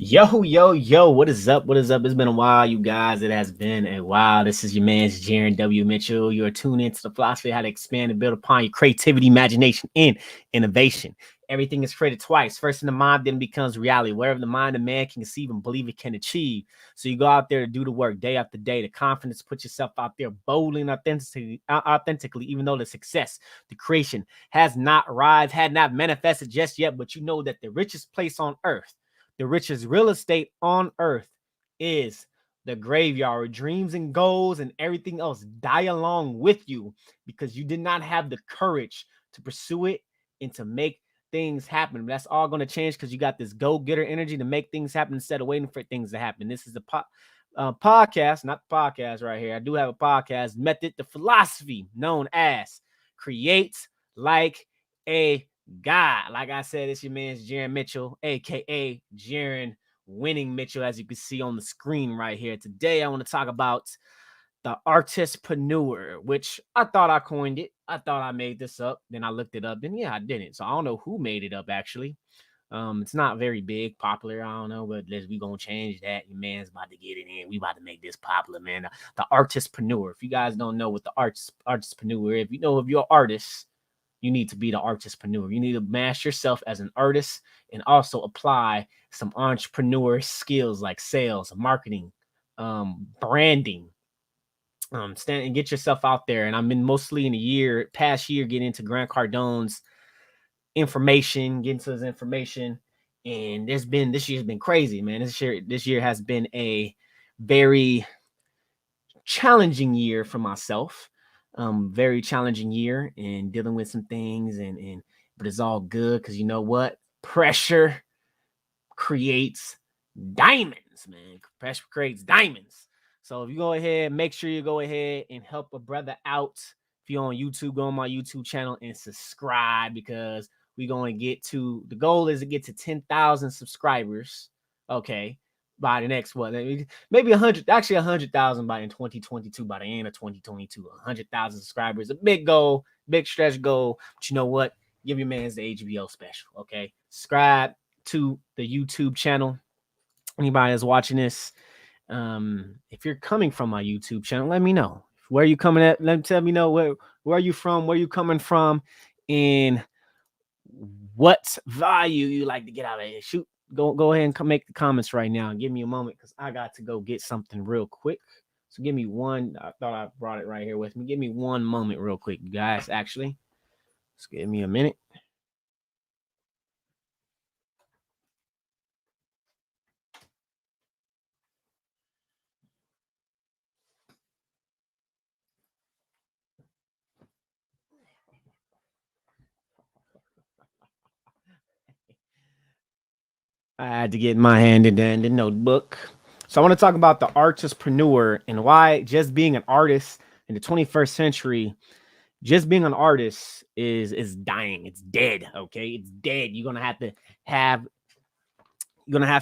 Yo, what is up? What is up? It's been a while, you guys. It has been a while. This is your man's Jaron W. Mitchell. You're tuned into the philosophy of how to expand and build upon your creativity, imagination, and innovation. Everything is created twice. First in the mind, then becomes reality. Wherever the mind of man can conceive and believe it can achieve. So you go out there to do the work day after day. The confidence, put yourself out there boldly and authentically, even though the success, the creation has not arrived, had not manifested just yet. But you know that the richest place on earth, the richest real estate on earth, is the graveyard, where dreams and goals and everything else die along with you because you did not have the courage to pursue it and to make things happen. That's all going to change because you got this go-getter energy to make things happen instead of waiting for things to happen. This is the podcast, not the podcast right here. I do have a podcast method, the philosophy known as Create Like a God. Like I said, it's your man's Jaron Mitchell, aka Jaron Winning Mitchell, as you can see on the screen right here. Today, I want to talk about the Artistpreneur, which I thought I coined it. I thought I made this up. Then I looked it up. Then yeah, I didn't. So I don't know who made it up actually. It's not very big, popular. I don't know, but we gonna change that. Your man's about to get it in. We about to make this popular, man. The Artistpreneur. If you guys don't know what the Artistpreneur, if you're an artist, you need to be the Artistpreneur. You need to master yourself as an artist and also apply some entrepreneur skills like sales, marketing, branding. Stand and get yourself out there. And I've been mostly in the past year, getting into Grant Cardone's information, getting to his information. And this year's been crazy, man. This year has been a very challenging year for myself. Very challenging year and dealing with some things, but it's all good because you know what? Pressure creates diamonds, man. Pressure creates diamonds. So if you go ahead, make sure you go ahead and help a brother out. If you're on YouTube, go on my YouTube channel and subscribe because we're going to the goal is to get to 10,000 subscribers. Okay. By the next maybe 100,000 by in 2022, by the end of 2022, 100,000 subscribers, a big goal, big stretch goal. But you know what? Give your man's the HBO special. Okay. Subscribe to the YouTube channel. Anybody that's watching this, if you're coming from my YouTube channel, let me know where you coming at. Tell me know where are you from, where you coming from, and what value you like to get out of it. Shoot, go ahead and come make the comments right now. Give me a moment because I got to go get something real quick. So give me one. I thought I brought it right here with me. Give me one moment real quick, you guys. Actually, just give me a minute. I had to get my hand in the notebook. So I want to talk about the Artistpreneur and why just being an artist in the 21st century, just being an artist is dying. It's dead. Okay, it's dead. You're gonna have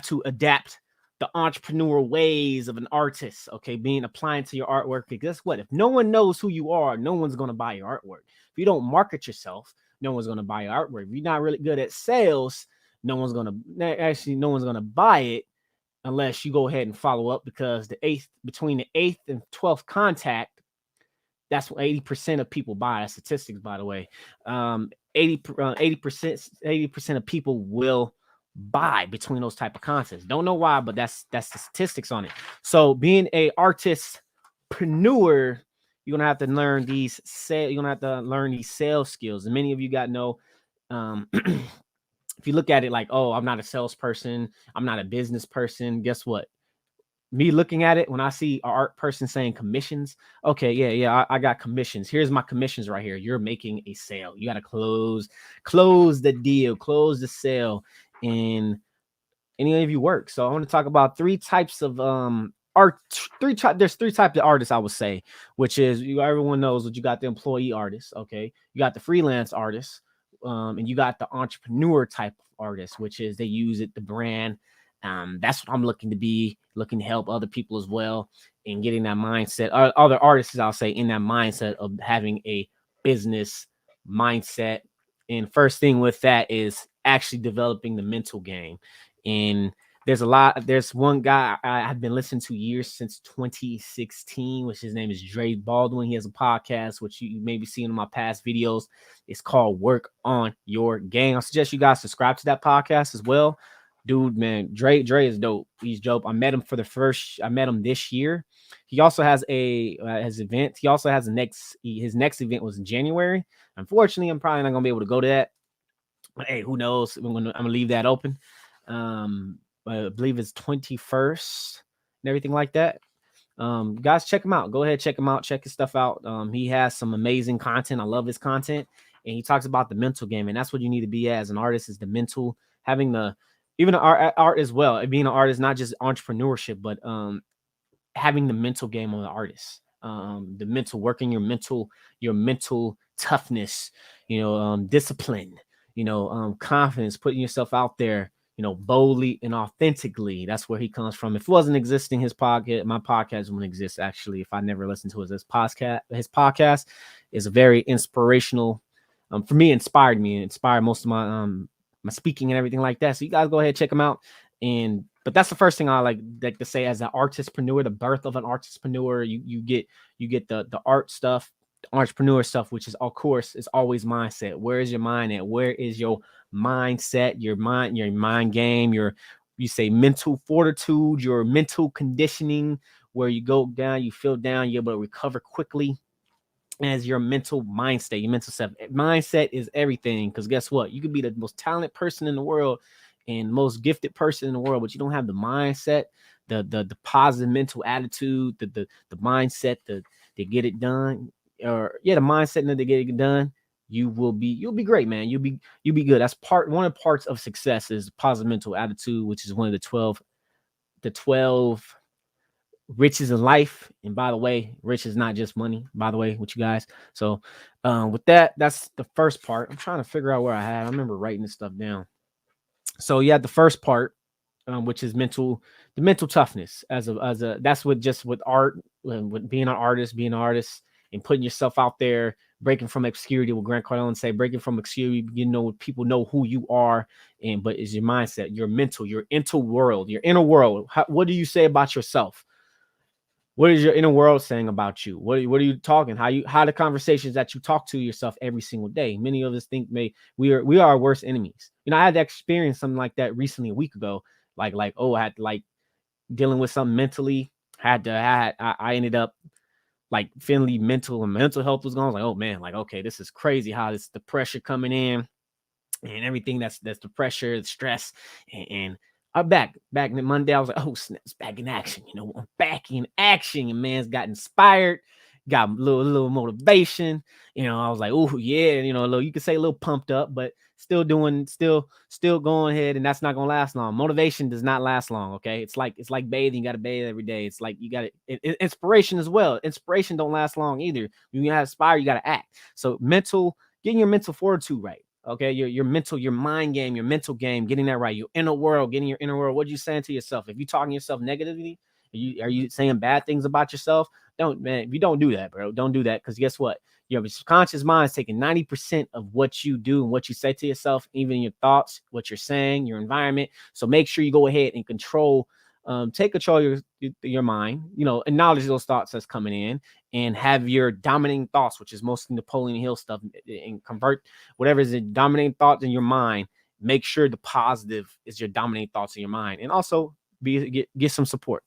to adapt the entrepreneur ways of an artist. Okay, being applying to your artwork. Because guess what? If no one knows who you are, no one's gonna buy your artwork. If you don't market yourself, no one's gonna buy your artwork. If you're not really good at sales, no one's gonna buy it unless you go ahead and follow up, because between the 8th and 12th contact, that's what 80% of people buy. That's statistics, by the way. 80% of people will buy between those type of contents. Don't know why, but that's the statistics on it. So being a artistpreneur, you're gonna have to learn these sales skills. And many of you got know if you look at it like, oh, I'm not a salesperson, I'm not a business person. Guess what? Me looking at it, when I see an art person saying commissions, okay, yeah, I got commissions. Here's my commissions right here. You're making a sale. You got to close the deal, close the sale in any of your work. So I want to talk about three types of art. There's three types of artists, I would say, which is, everyone knows that you got the employee artist, okay, you got the freelance artist, and you got the entrepreneur type of artist, which is they use it, the brand. That's what I'm looking to help other people as well in getting that mindset. Other artists, I'll say, in that mindset of having a business mindset. And first thing with that is actually developing the mental game. And There's one guy I've been listening to years, since 2016, which his name is Dre Baldwin. He has a podcast, which you may be seeing in my past videos. It's called Work on Your Game. I suggest you guys subscribe to that podcast as well. Dude, man, Dre is dope. He's dope. I met him this year. He also has his event. He also has his next event was in January. Unfortunately, I'm probably not gonna be able to go to that. But hey, who knows? I'm gonna leave that open. I believe it's 21st and everything like that. Guys, check him out. Go ahead, check him out. Check his stuff out. He has some amazing content. I love his content, and he talks about the mental game, and that's what you need to be as an artist, is the mental, having even the art as well. Being an artist, not just entrepreneurship, but having the mental game on the artist. The mental, working your mental toughness, discipline, confidence, putting yourself out there, boldly and authentically. That's where he comes from. If it wasn't existing, my podcast wouldn't exist. Actually, if I never listened to his podcast is a very inspirational, for me, inspired most of my speaking and everything like that. So you guys go ahead, check him out. But that's the first thing I like to say as an artistpreneur, the birth of an artistpreneur. You get the art stuff, the entrepreneur stuff, which is, of course, is always mindset. Where is your mind at? Where is your mindset, your mind game, you say mental fortitude, your mental conditioning, where you go down, you feel down, you're able to recover quickly, as your mental mindset, your mental self. Mindset is everything, because guess what? You could be the most talented person in the world and most gifted person in the world, but you don't have the mindset, the positive mental attitude, the mindset to get it done, the mindset to get it done. You'll be great, man. You'll be good. That's one of the parts of success is positive mental attitude, which is one of the 12 riches in life. And by the way, rich is not just money, by the way, with you guys. So with that's the first part. I'm trying to figure out where I remember writing this stuff down. So you had the first part, which is the mental toughness as a that's with art, with being an artist, and putting yourself out there, breaking from obscurity. What Grant Cardone say, breaking from obscurity, people know who you are, but is your mindset, your mental, your inner world. What do you say about yourself? What is your inner world saying about you? What are you talking? How the conversations that you talk to yourself every single day? Many of us think we are our worst enemies. I had to experience something like that recently, a week ago. I had dealing with something mentally. I ended up feeling mental health was going. I was like, oh man, okay, this is crazy how the pressure coming in and everything that's the pressure, the stress, and I'm back Monday. I was like, oh, snaps, back in action. I'm back in action, and man's got inspired, got a little motivation. I was like, oh yeah, you could say a little pumped up, but still going ahead, and that's not gonna last long. Motivation does not last long. Okay, it's like bathing. You got to bathe every day. It's like you got inspiration as well. Inspiration don't last long either. When you inspire, you got to act. So getting your mental fortitude right. Okay, your mental, your mind game, your mental game, getting that right. Your inner world, getting your inner world. What are you saying to yourself? If you're talking to yourself negatively, are you saying bad things about yourself? If you don't do that, bro, don't do that. Because guess what? Your subconscious mind is taking 90% of what you do and what you say to yourself, even your thoughts, what you're saying, your environment. So make sure you go ahead and take control of your mind, acknowledge those thoughts that's coming in, and have your dominating thoughts, which is mostly Napoleon Hill stuff, and convert whatever is the dominating thoughts in your mind. Make sure the positive is your dominating thoughts in your mind, and also get some support.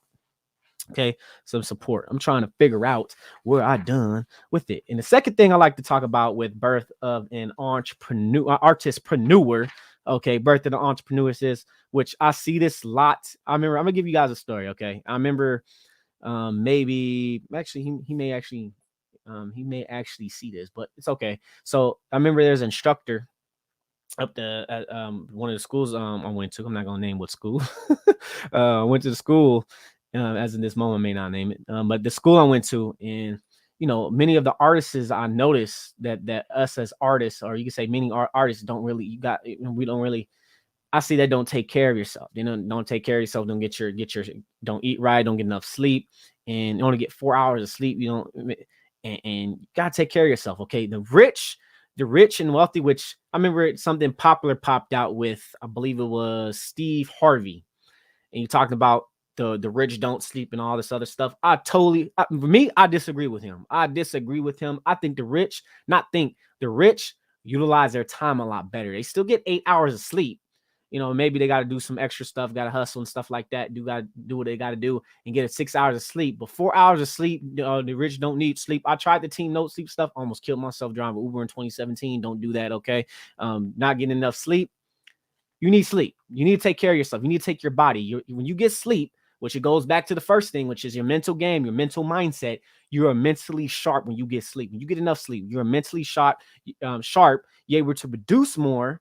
Okay, some support. I'm trying to figure out where I done with it. And the second thing I like to talk about with birth of an artistpreneur. Okay, birth of the entrepreneur is, which I see this lot. I'm gonna give you guys a story. Okay, I remember maybe actually he may actually see this, but it's okay. So I remember there's an instructor up at one of the schools I went to. I'm not gonna name what school. I went to the school, as in this moment I may not name it, but the school I went to, and many of the artists I noticed that us as artists, or you can say many artists don't really I see that don't take care of yourself. Don't take care of yourself. Don't don't eat right. Don't get enough sleep, and you only get 4 hours of sleep. And you gotta take care of yourself. Okay, the rich and wealthy, which I remember something popular popped out with, I believe it was Steve Harvey. and you talked about the rich don't sleep and all this other stuff. For me, I disagree with him. I think the rich utilize their time a lot better. They still get 8 hours of sleep. Maybe they got to do some extra stuff, got to hustle and stuff like that. Got to do what they got to do and get 6 hours of sleep. But 4 hours of sleep, the rich don't need sleep. I tried the team note sleep stuff, almost killed myself driving Uber in 2017. Don't do that, okay? Not getting enough sleep. You need sleep. You need to take care of yourself. You need to take your body. When you get sleep, which it goes back to the first thing, which is your mental game, your mental mindset. You are mentally sharp when you get sleep. When you get enough sleep, you're mentally sharp. You're able to produce more.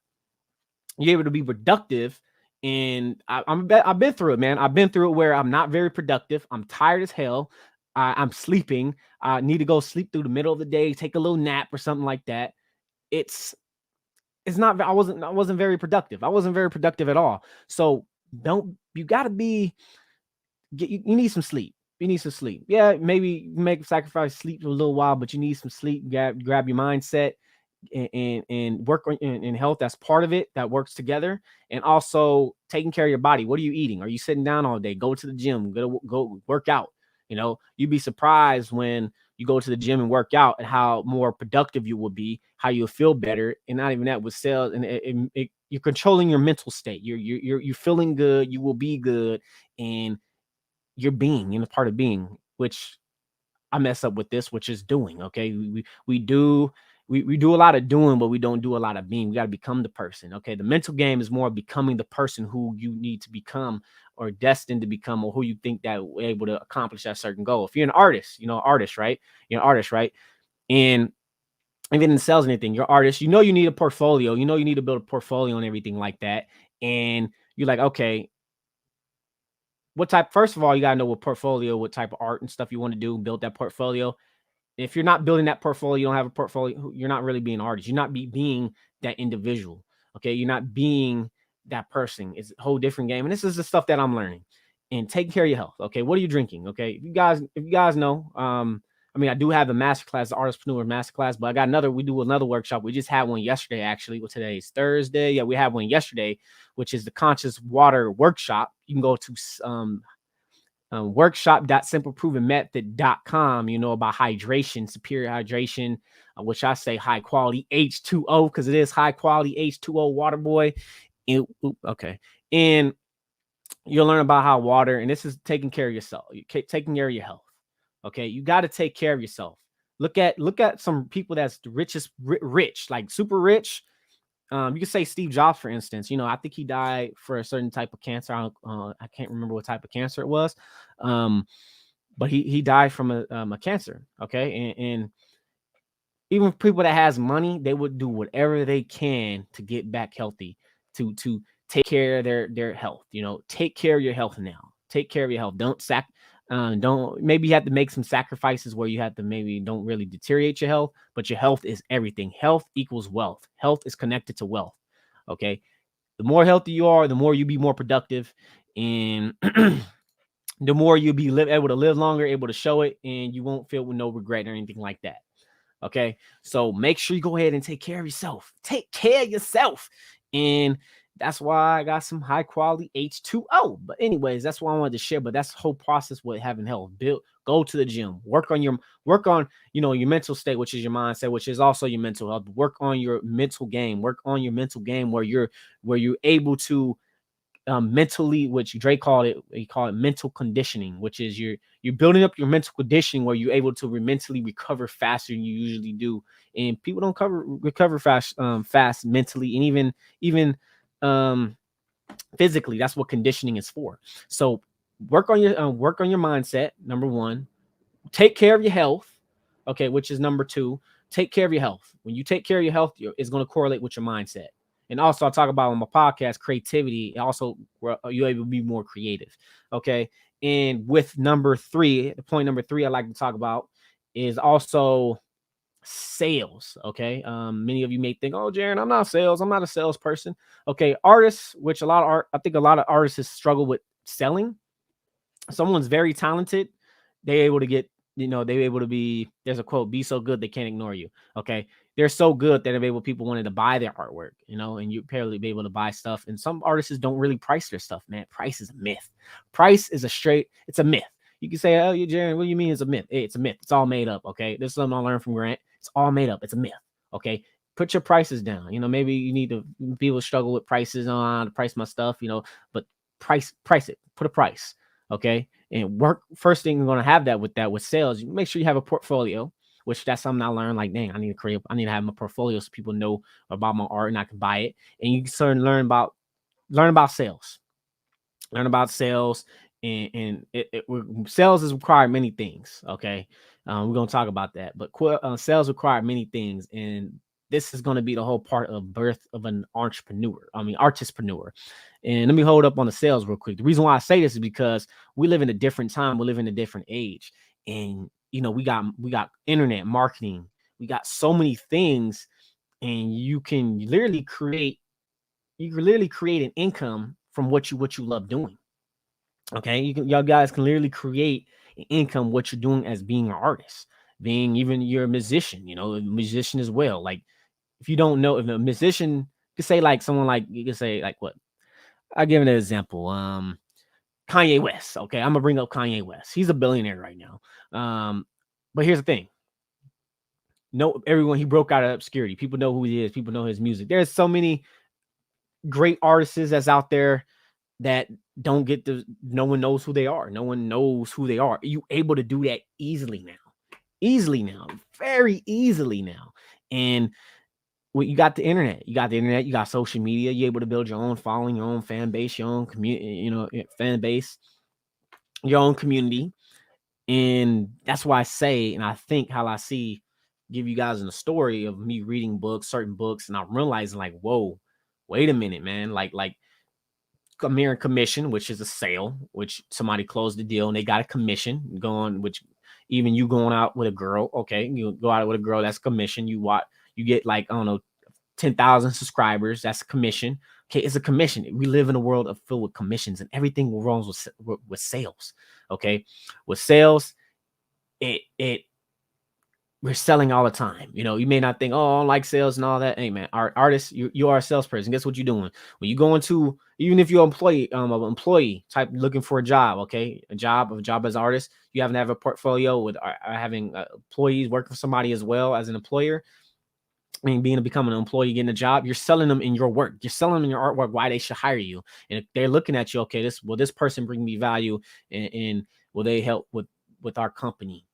You're able to be productive. And I've been through it, man. I've been through it where I'm not very productive. I'm tired as hell. I'm sleeping. I need to go sleep through the middle of the day, take a little nap or something like that. It's not. I wasn't very productive. I wasn't very productive at all. So you got to be. You need some sleep. You need some sleep. Yeah, maybe make a sacrifice sleep for a little while, but you need some sleep. Grab your mindset and work on in health. That's part of it. That works together. And also taking care of your body. What are you eating? Are you sitting down all day? Go to the gym. Go work out. You'd be surprised when you go to the gym and work out and how more productive you will be, how you'll feel better. And not even that with sales. And you're controlling your mental state. You're feeling good. You will be good. And you're a part of being, which I mess up with this, which is doing. Okay. We do a lot of doing, but we don't do a lot of being. We got to become the person. Okay. The mental game is more becoming the person who you need to become or destined to become, or who you think that will able to accomplish that certain goal. If you're an artist, right? You're an artist, right? And even in sales and anything, you're an artist, you need a portfolio, you need to build a portfolio and everything like that. And you're like, okay, first of all, you got to know what type of art and stuff you want to do, build that portfolio. If you're not building that portfolio, you don't have a portfolio, you're not really being an artist. You're not being that individual. Okay. You're not being that person. It's a whole different game. And this is the stuff that I'm learning. And taking care of your health. Okay. What are you drinking? Okay. If you guys know, I do have a masterclass, the Artistpreneur masterclass, but we do another workshop. We just had one yesterday, actually. Well, today's Thursday. Yeah, we had one yesterday, which is the Conscious Water Workshop. You can go to workshop.simpleprovenmethod.com, about hydration, superior hydration, which I say high quality H2O, because it is high quality H2O water, boy. Okay. And you'll learn about how water, and this is taking care of yourself, taking care of your health. Okay. You got to take care of yourself. Look at some people that's the richest, rich, like super rich. You could say Steve Jobs, for instance. I think he died for a certain type of cancer. I can't remember what type of cancer it was, but he died from a cancer. Okay, and even people that has money, they would do whatever they can to get back healthy, to take care of their health. Take care of your health now. Take care of your health. Maybe you have to make some sacrifices where you have to maybe don't really deteriorate your health, but your health is everything. Health equals wealth. Health is connected to wealth. Okay. The more healthy you are, the more you be more productive, and the more you'll be able to live longer, able to show it, and you won't feel with no regret or anything like that. Okay. So make sure you go ahead and take care of yourself. Take care of yourself. And that's why I got some high quality H2O. But anyways, that's what I wanted to share. But that's the whole process with having health. Go to the gym, work on your mental state, which is your mindset, which is also your mental health. Work on your mental game. Work on your mental game where you're able to mentally, which Drake called it, he called it mental conditioning, which is you're building up your mental conditioning where you're able to mentally recover faster than you usually do. And people don't recover fast mentally, and even physically. That's what conditioning is for. So work on your mindset. Number one, take care of your health. Okay, which is number two. Take care of your health. When you take care of your health, it's going to correlate with your mindset. And also, I talk about on my podcast, creativity. Also, you're able to be more creative. Okay. And with point number three, I like to talk about is also sales. Okay. Many of you may think, oh, Jaron, I'm not a salesperson. Okay. Artists, which I think a lot of artists struggle with selling. Someone's very talented. They're able to get they're able to be, there's a quote, be so good they can't ignore you. Okay. They're so good that they're able, people wanted to buy their artwork, and you apparently be able to buy stuff. And some artists don't really price their stuff, man. Price is a myth. Price is it's a myth. You can say, oh, you Jaron, what do you mean it's a myth? Hey, it's a myth. It's all made up. Okay. This is something I learned from Grant. It's all made up. It's a myth. Okay. Put your prices down. Maybe you need to, people struggle with prices on to price my stuff, but price it, put a price. Okay. And work, first thing you're going to have that with sales, make sure you have a portfolio, which that's something I learned. Like, dang, I need to have my portfolio so people know about my art and I can buy it. And you can learn about sales, and sales is required many things. Okay. We're going to talk about that, but sales require many things. And this is going to be the whole part of birth of an artistpreneur. And let me hold up on the sales real quick. The reason why I say this is because we live in a different time. We live in a different age. And, we got internet marketing. We got so many things, and you can literally create an income from what you love doing. Okay. Y'all guys can literally create an income, what you're doing as being an artist, being, even you're a musician, a musician as well. Like, if you don't know, if a musician, you could say like someone, like you could say like what, I'll give an example. Kanye West. Okay. I'm gonna bring up Kanye West. He's a billionaire right now. But here's the thing. No, everyone, he broke out of obscurity. People know who he is. People know his music. There's so many great artists that's out there that don't get no one knows who they are. No one knows who they are. You able to do that easily now, very easily now. And you got the internet, you got social media. You're able to build your own following, your own fan base, your own community, your own community. And that's why I say, and I think how I see, give you guys in the story of me reading certain books, and I'm realizing like, whoa, wait a minute, man. Like mere commission, which is a sale, which somebody closed the deal and they got a commission going, which even you going out with a girl, okay, you go out with a girl, that's commission. You get like, I don't know, 10,000 subscribers, that's a commission. Okay, it's a commission. We live in a world filled with commissions, and everything wrong with sales. Okay, with sales, we're selling all the time. You may not think, oh, I don't like sales and all that. Hey, man, artists, you are a salesperson. Guess what you're doing when you go into, even if you're an employee type looking for a job, okay, a job as an artist, you have to have a portfolio with having employees working for somebody as well as an employer. I mean, becoming an employee, getting a job, you're selling them in your work. You're selling them in your artwork, why they should hire you. And if they're looking at you, okay, this person bring me value, and will they help with our company?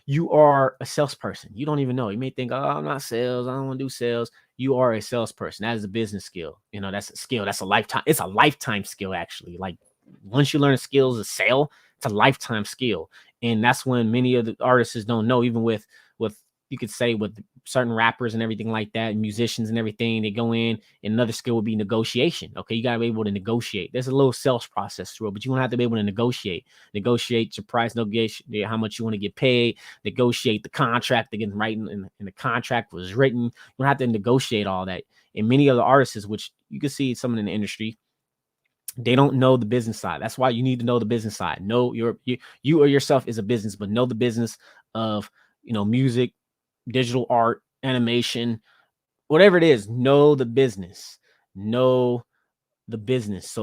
You are a salesperson. You don't even know. You may think, oh, I'm not sales. I don't want to do sales. You are a salesperson. That is a business skill. That's a skill. That's a lifetime. It's a lifetime skill, actually. Like, once you learn skills of sale, it's a lifetime skill. And that's when many of the artists don't know, even with you could say with certain rappers and everything like that, musicians and everything, they go in, and another skill would be negotiation. Okay. You got to be able to negotiate. There's a little sales process through it, but you don't have to be able to negotiate your price, negotiate how much you want to get paid, negotiate the contract, to get right in the contract was written. You don't have to negotiate all that. And many other artists, which you can see someone in the industry, they don't know the business side. That's why you need to know the business side. Know you or yourself is a business, but know the business of, music, digital art, animation, whatever it is. Know the business. So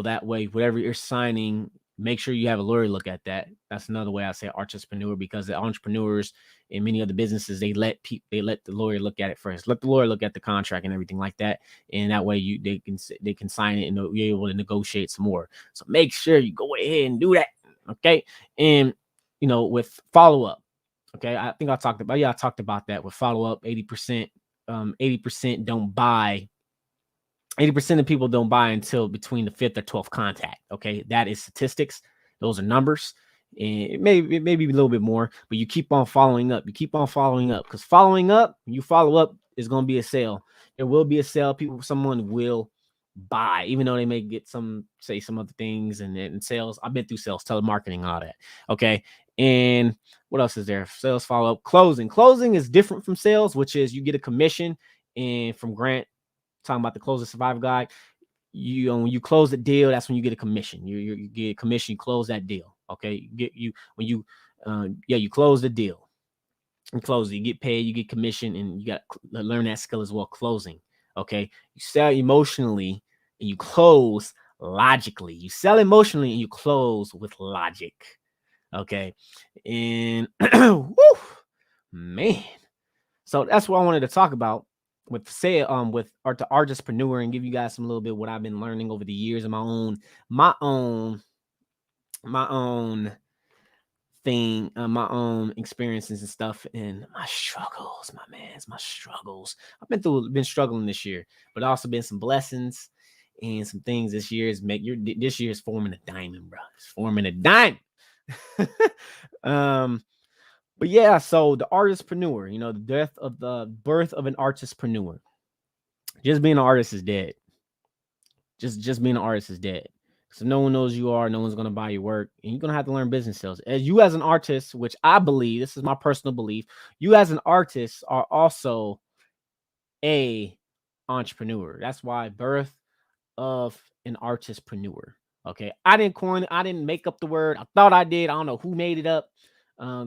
that way, whatever you're signing, make sure you have a lawyer look at that. That's another way I say artistpreneur, because the entrepreneurs in many other businesses, they let the lawyer look at it first. Let the lawyer look at the contract and everything like that, and that way they can sign it, and you're able to negotiate some more. So make sure you go ahead and do that, okay? And with follow up, okay, I think I talked about that with follow up. 80% don't buy. 80% of people don't buy until between the 5th or 12th contact. Okay. That is statistics. Those are numbers. And maybe a little bit more, but you keep on following up. Because following up, you follow up, is going to be a sale. There will be a sale. Someone will buy, even though they may get some other things and sales. I've been through sales, telemarketing, all that. Okay. And what else is there? Sales, follow up, closing. Closing is different from sales, which is you get a commission. And from Grant, talking about the Close the Survival Guide, when you close the deal, that's when you get a commission. You get a commission, you close that deal. Okay. When you Yeah, you close the deal. You close it, you get paid, you get commission, and you got to learn that skill as well. Closing. Okay. You sell emotionally and you close logically. You sell emotionally and you close with logic. Okay. And whew, man. So that's what I wanted to talk about with the Artistpreneur, and give you guys some little bit what I've been learning over the years of my own thing, my own experiences and stuff, and my struggles, my struggles. Been struggling this year, but also been some blessings and some things this year is this year is forming a diamond, bro. It's forming a diamond. um, but yeah, so the Artistpreneur, the birth of an Artistpreneur. Just being an artist is dead. Just being an artist is dead. So no one knows you are, no one's gonna buy your work, and you're gonna have to learn business skills. As you as an artist, which I believe, this is my personal belief, you as an artist are also a entrepreneur. That's why birth of an Artistpreneur. Okay. I didn't make up the word. I thought I did. I don't know who made it up. I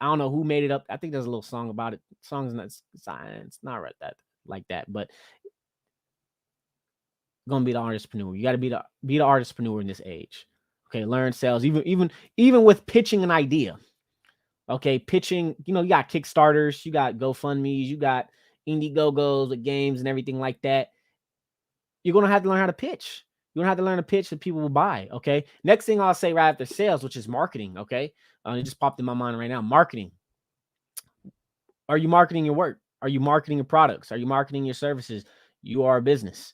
don't know who made it up. I think there's a little song about it. Song's not science, not right that like that, but gonna be the Artistpreneur. You got to be the Artistpreneur in this age. Okay, learn sales, even with pitching an idea. Okay, pitching. You got Kickstarters, you got GoFundMe's, you got Indiegogos with games and everything like that. You're gonna have to learn how to pitch. You're gonna have to learn to pitch that people will buy. Okay. Next thing I'll say right after sales, which is marketing. Okay, it just popped in my mind right now. Marketing. Are you marketing your work? Are you marketing your products? Are you marketing your services? You are a business.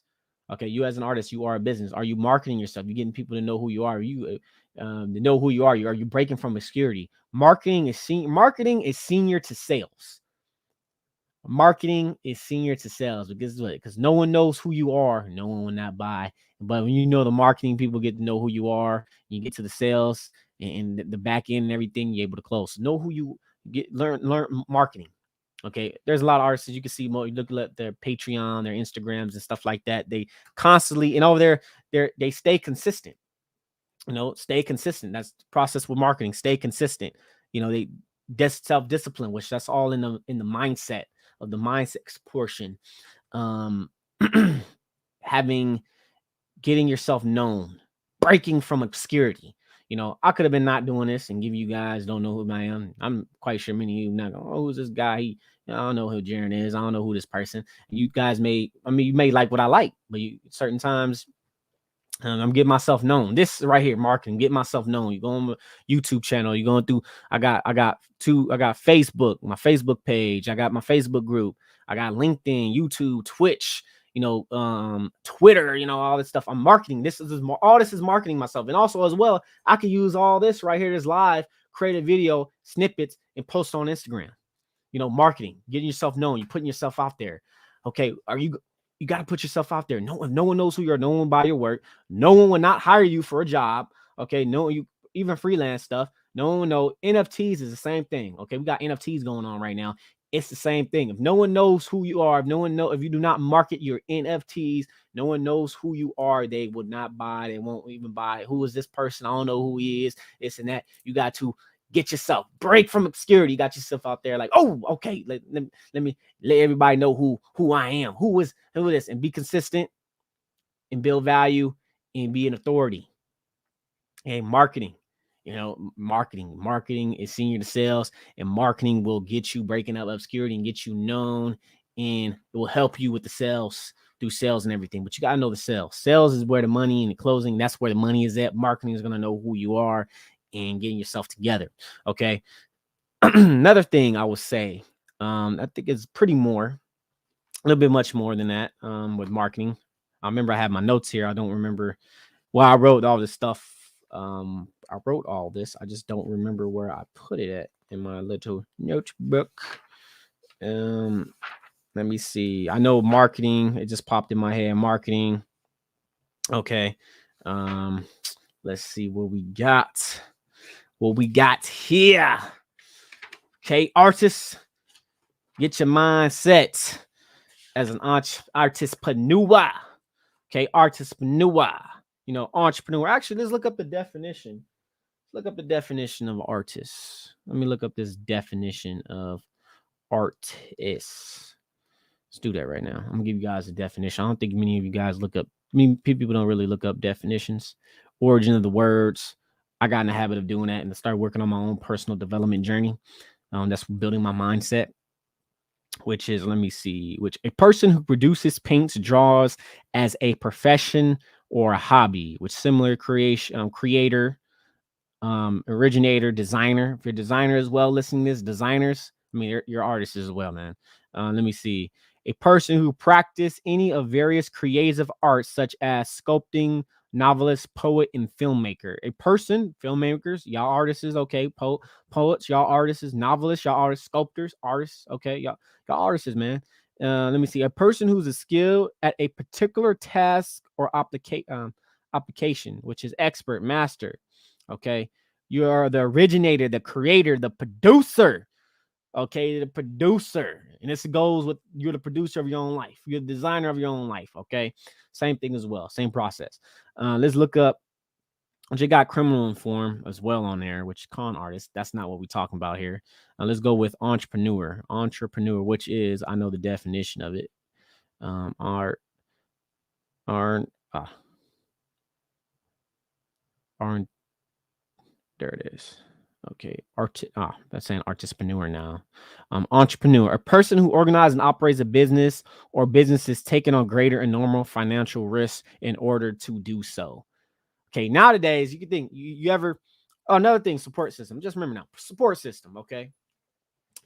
Okay, you as an artist, you are a business. Are you marketing yourself? You getting people to know who you are? To know who you are? Are you breaking from obscurity? Marketing is senior to sales. Marketing is senior to sales because no one knows who you are. No one will not buy. But when the marketing people get to know who you are, you get to the sales and the back end and everything, you're able to close. So know who you learn marketing. Okay, there's a lot of artists you can see more. You look at their Patreon, their Instagrams, and stuff like that. They constantly and over there, they stay consistent. Stay consistent. That's the process with marketing. Stay consistent. They self-discipline, which that's all in the mindset of the mindset portion. Getting yourself known, breaking from obscurity. I could have been not doing this and give you guys don't know who I am. I'm quite sure many of you not going, who's this guy? I don't know who Jaren is. I don't know who this person. You guys you may like what I like, but certain times I'm getting myself known. This right here, marketing, get myself known. You go on my YouTube channel, you're going through. I got Facebook, my Facebook page, I got my Facebook group, I got LinkedIn, YouTube, Twitch, Twitter, all this stuff. I'm marketing. All this is marketing myself. And also as well, I can use all this right here, this live, create a video, snippets, and post on Instagram. Marketing, getting yourself known, you're putting yourself out there. Okay, you got to put yourself out there. No one knows who you are. No one will buy your work. No one will not hire you for a job. Okay, even freelance stuff. No one will know. NFTs is the same thing. Okay, we got NFTs going on right now. It's the same thing. If no one knows who you are, if you do not market your NFTs, no one knows who you are. They would not buy. They won't even buy. Who is this person? I don't know who he is. This and that. You got to get yourself, break from obscurity. You got yourself out there like, oh, okay, let me let everybody know who I am, who is this, and be consistent and build value and be an authority. And marketing, marketing is senior to sales, and marketing will get you breaking up obscurity and get you known, and it will help you with the sales through sales and everything. But you got to know the sales. Sales is where the money and the closing, that's where the money is at. Marketing is going to know who you are and getting yourself together. Okay. Another thing I would say, I think it's a little bit much more than that with marketing. I remember I have my notes here. I don't remember I wrote all this stuff. I wrote all this. I just don't remember where I put it at in my little notebook. Let me see. I know marketing. It just popped in my head. Marketing. Okay. Let's see what we got. What we got here. Okay, artists, get your mind set as an artistpreneur. Okay, artistpreneur. Entrepreneur. Actually, let's look up the definition. look up the definition of artist. Let me look up this definition of artist. Let's do that right now. I'm gonna give you guys a definition. I don't think many of you guys look up. I mean, people don't really look up definitions, origin of the words. I got in the habit of doing that and started working on my own personal development journey. That's building my mindset, which is, let me see, which a person who produces, paints, draws as a profession or a hobby, which similar creation, creator, originator, designer. If you're a designer as well, listening to this, designers, I mean, you're artists as well, man. Let me see. A person who practice any of various creative arts, such as sculpting, novelist, poet, and filmmaker. A person, filmmakers, y'all artists, okay. Poets, y'all artists, novelists, y'all artists, sculptors, artists, okay. Y'all artists, man. Let me see. A person who's a skill at a particular task or application, which is expert, master. Okay, you are the originator, the creator, the producer. Okay, the producer, and this goes with, you're the producer of your own life. You're the designer of your own life. Okay, same thing as well, same process. Let's look up. You got criminal inform as well on there, which con artist. That's not what we're talking about here. Let's go with entrepreneur. Entrepreneur, which is, I know the definition of it. There it is. Okay, that's saying artistpreneur now. Entrepreneur, a person who organizes and operates a business or businesses taking on greater and normal financial risks in order to do so. Okay, nowadays you can think you ever. Another thing, support system. Just remember now, support system. Okay,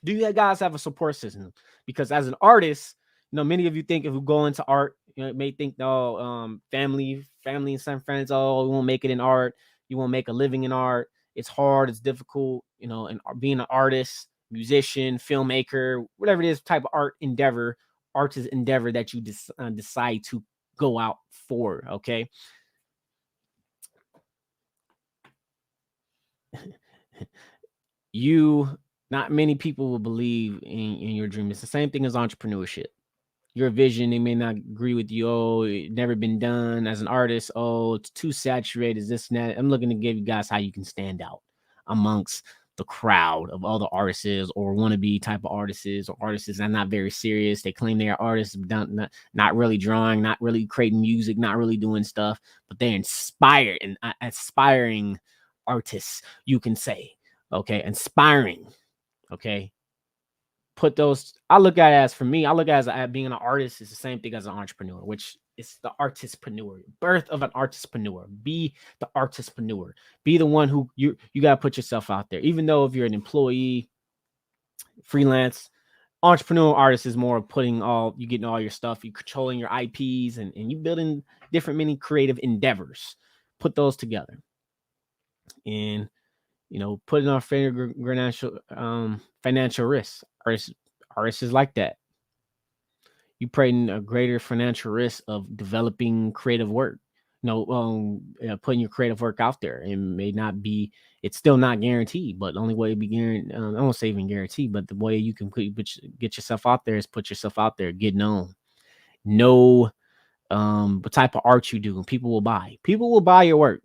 do you guys have a support system? Because as an artist, many of you think if you go into art, you may think, family and some friends, you won't make it in art, you won't make a living in art. It's hard, it's difficult, and being an artist, musician, filmmaker, whatever it is, type of artist endeavor that you decide to go out for. Okay. Not many people will believe in your dream. It's the same thing as entrepreneurship. Your vision, they may not agree with you. It never been done as an artist. It's too saturated, this and that. I'm looking to give you guys how you can stand out amongst the crowd of other artists or wannabe type of artists, or artists that are not very serious. They claim they are artists, but not really drawing, not really creating music, not really doing stuff, but they're inspired and aspiring artists, you can say. Okay, inspiring. Okay. Put those, I look at it as, for me, I look at it as being an artist is the same thing as an entrepreneur, which is the artistpreneur, birth of an artistpreneur. Be the artistpreneur. Be the one who you got to put yourself out there. Even though if you're an employee, freelance, entrepreneur artist is more of you getting all your stuff, you controlling your IPs, and you building different many creative endeavors. Put those together. And putting on financial risks. Artists is like that. You putting a greater financial risk of developing creative work. Putting your creative work out there. It may not be. It's still not guaranteed, but the only way to be guaranteed, I won't say even guaranteed, but the way you can get yourself out there is put yourself out there, get known. Know what type of art you do, and people will buy. People will buy your work.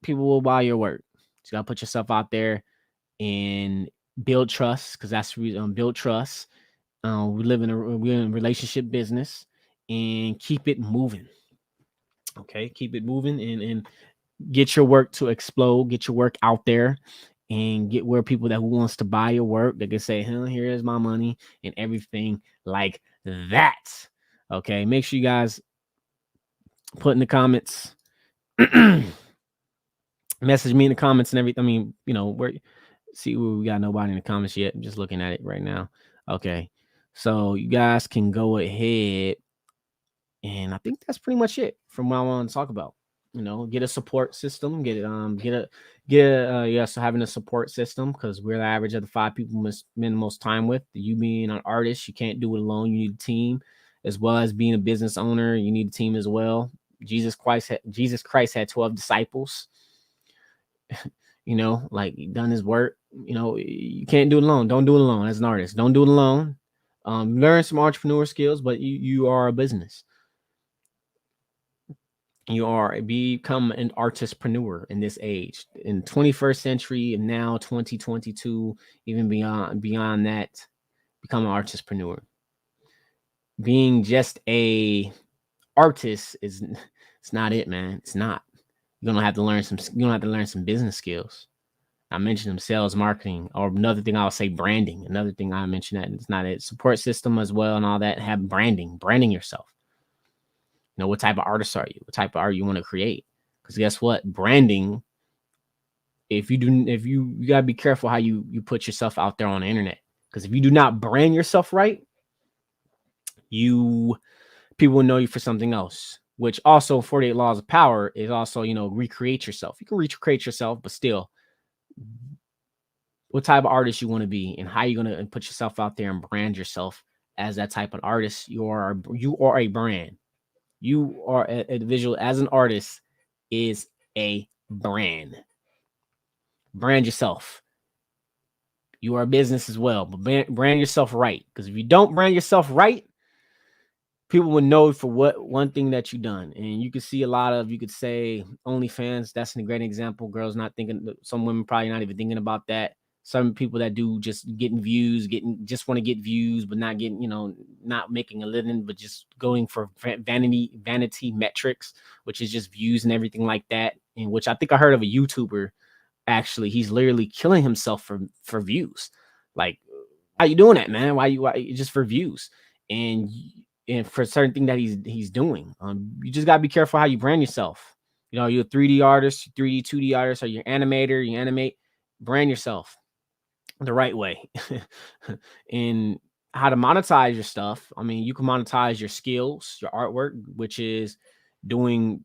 People will buy your work. So you gotta put yourself out there and build trust, because that's build trust. We're in a relationship business, and keep it moving. Okay, keep it moving and get your work to explode. Get your work out there and get where people that wants to buy your work, they can say, here's my money and everything like that. Okay, make sure you guys put in the comments. Message me in the comments and everything. I mean, we got nobody in the comments yet. I'm just looking at it right now. Okay, so you guys can go ahead, and I think that's pretty much it from what I want to talk about. Get a support system. So having a support system, because we're the average of the 5 people we spend the most time with. You being an artist, you can't do it alone. You need a team, as well as being a business owner. You need a team as well. Jesus Christ had 12 disciples. He done his work. You can't do it alone. Don't do it alone as an artist. Don't do it alone. Learn some entrepreneur skills, but you are a business. become an artistpreneur in this age, in 21st century, and now 2022, even beyond that, become an artistpreneur. Being just a artist it's not it, man. It's not. You're gonna have to learn some business skills. I mentioned them, sales, marketing, or another thing I'll say, branding. Another thing I mentioned that it's not a support system as well, and all that. Have branding yourself. You know, what type of artist are you? What type of art you want to create? Because guess what? Branding, if you gotta be careful how you put yourself out there on the internet. Because if you do not brand yourself right, people will know you for something else. Which also 48 Laws of Power is also, recreate yourself. You can recreate yourself, but still, what type of artist you want to be and how you're going to put yourself out there and brand yourself as that type of artist. You are a brand. You are a individual as an artist is a brand. Brand yourself. You are a business as well, but brand yourself right. Because if you don't brand yourself right, people would know for what one thing that you done. And you could see you could say OnlyFans. That's a great example. Girls not thinking, some women probably not even thinking about that. Some people that do just getting views, just want to get views, but not getting, not making a living, but just going for vanity metrics, which is just views and everything like that. And which I think I heard of a YouTuber, actually, he's literally killing himself for views. Like, how you doing that, man? Why just for views? And for certain thing that he's doing. You just gotta be careful how you brand yourself. You're a 3D artist, 3D, 2D artist, or you're an animator, you animate, brand yourself the right way. And how to monetize your stuff. I mean, you can monetize your skills, your artwork, which is doing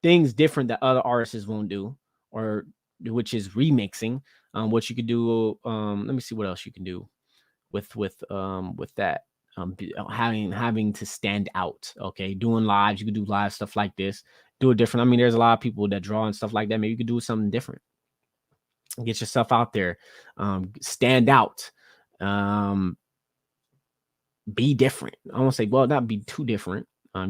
things different that other artists won't do, or which is remixing. What you could do, let me see what else you can do with that. Having to stand out. Okay, doing lives, you could do live stuff like this. Do it different. I mean, there's a lot of people that draw and stuff like that. Maybe you could do something different. Get yourself out there. Stand out. Be different. I won't say, well, not be too different.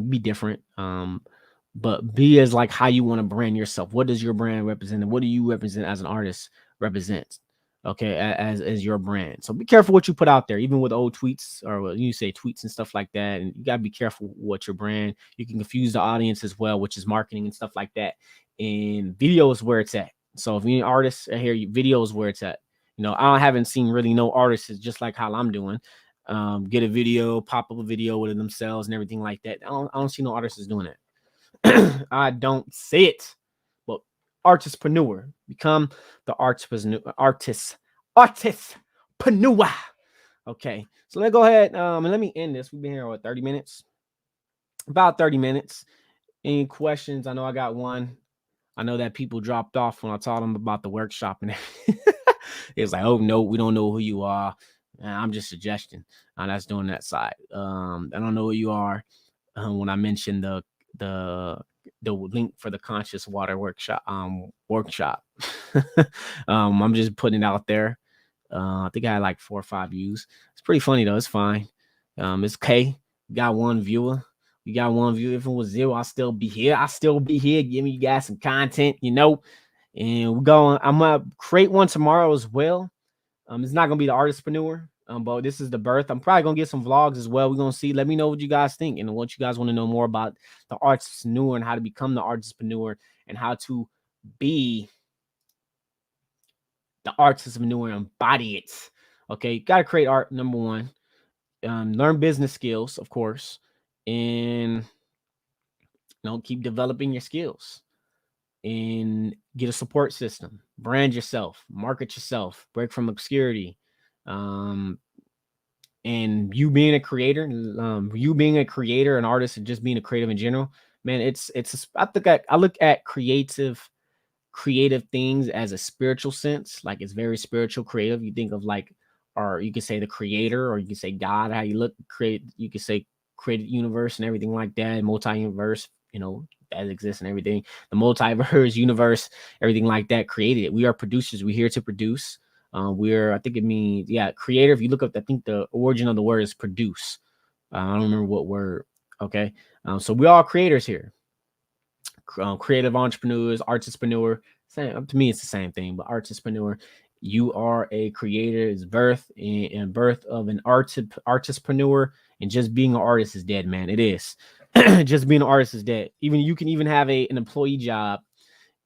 Be different. But be as like how you want to brand yourself. What does your brand represent? And what do you represent as an artist represents? Okay, as your brand. So be careful what you put out there, even with old tweets, or you say tweets and stuff like that. And you gotta be careful what your brand. You can confuse the audience as well, which is marketing and stuff like that. And video is where it's at. So if you're an artist, I hear video is where it's at. I haven't seen really no artists just like how I'm doing. Get a video, pop up a video with themselves and everything like that. I don't see no artists doing it. I don't see it. But artistpreneur, become the artistpreneur. Okay, so let's go ahead and let me end this. We've been here, 30 minutes? About 30 minutes. Any questions? I know I got one. I know that people dropped off when I told them about the workshop, and it's like, oh no, we don't know who you are. I'm just suggesting. That's doing that side. I don't know who you are. When I mentioned the link for the conscious water workshop. I'm just putting it out there. I think I had like 4 or 5 views. It's pretty funny though. It's fine. It's okay. We got one viewer. We got one view. If it was 0, I'll still be here. Giving you guys some content, And we're going. I'm gonna create one tomorrow as well. It's not gonna be the Artistpreneur, but this is the birth. I'm probably gonna get some vlogs as well. We're gonna see. Let me know what you guys think and what you guys want to know more about the Artistpreneur and how to become the Artistpreneur and how to be the Artistpreneur and embody it. Okay, you gotta create art. Number one, learn business skills, of course, and keep developing your skills. And get a support system, brand yourself, market yourself, break from obscurity. And you being a creator, an artist, and just being a creative in general, man, I think I look at creative things as a spiritual sense. Like, it's very spiritual, creative. You think of like, or you could say the creator, or you could say God, how you look, you could say created universe and everything like that, multi-universe, that exists and everything. The multiverse, universe, everything like that, created it. We are producers. We're here to produce. I think it means, creator. If you look up, I think the origin of the word is produce. I don't remember what word. Okay. So we are creators here. creative entrepreneurs, artistpreneur. Same to me, it's the same thing. But artistpreneur, you are a creator. Is birth and birth of an artistpreneur, and just being an artist is dead, man. It is. Just being an artist is dead. Even you can even have an employee job,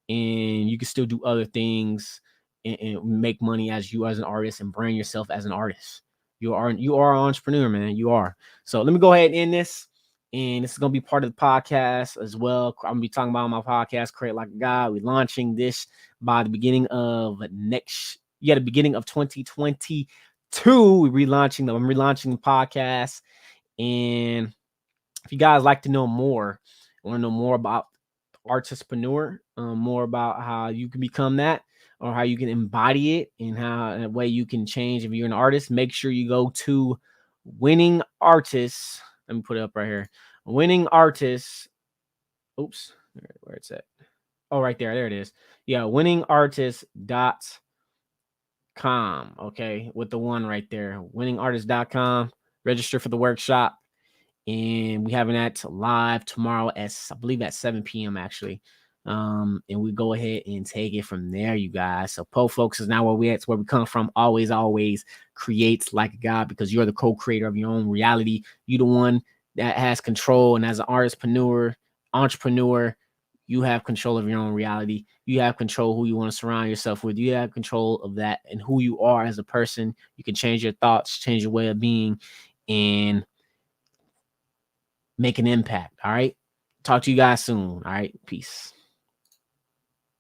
and you can still do other things and make money as you as an artist and brand yourself as an artist. You are an entrepreneur, man. You are. So let me go ahead and end this. And this is gonna be part of the podcast as well. I'm gonna be talking about my podcast, Create Like a God. We're launching this by the beginning of the beginning of 2022. I'm relaunching the podcast. And if you guys like to know more, want to know more about Artistpreneur, more about how you can become that or how you can embody it and how a way you can change if you're an artist, make sure you go to Winning Artists. Let me put it up right here. Winning Artists. Oops, where it's at. Oh, right there. There it is. Yeah, winningartist.com. Okay, with the one right there. Winningartist.com. Register for the workshop. And we having that live tomorrow I believe at 7 p.m. actually. And we go ahead and take it from there, you guys. So folks is now where we at. It's where we come from. Always create like a God, because you're the co-creator of your own reality. You're the one that has control. And as an entrepreneur, you have control of your own reality. You have control who you want to surround yourself with. You have control of that and who you are as a person. You can change your thoughts, change your way of being, and make an impact. All right. Talk to you guys soon. All right. Peace.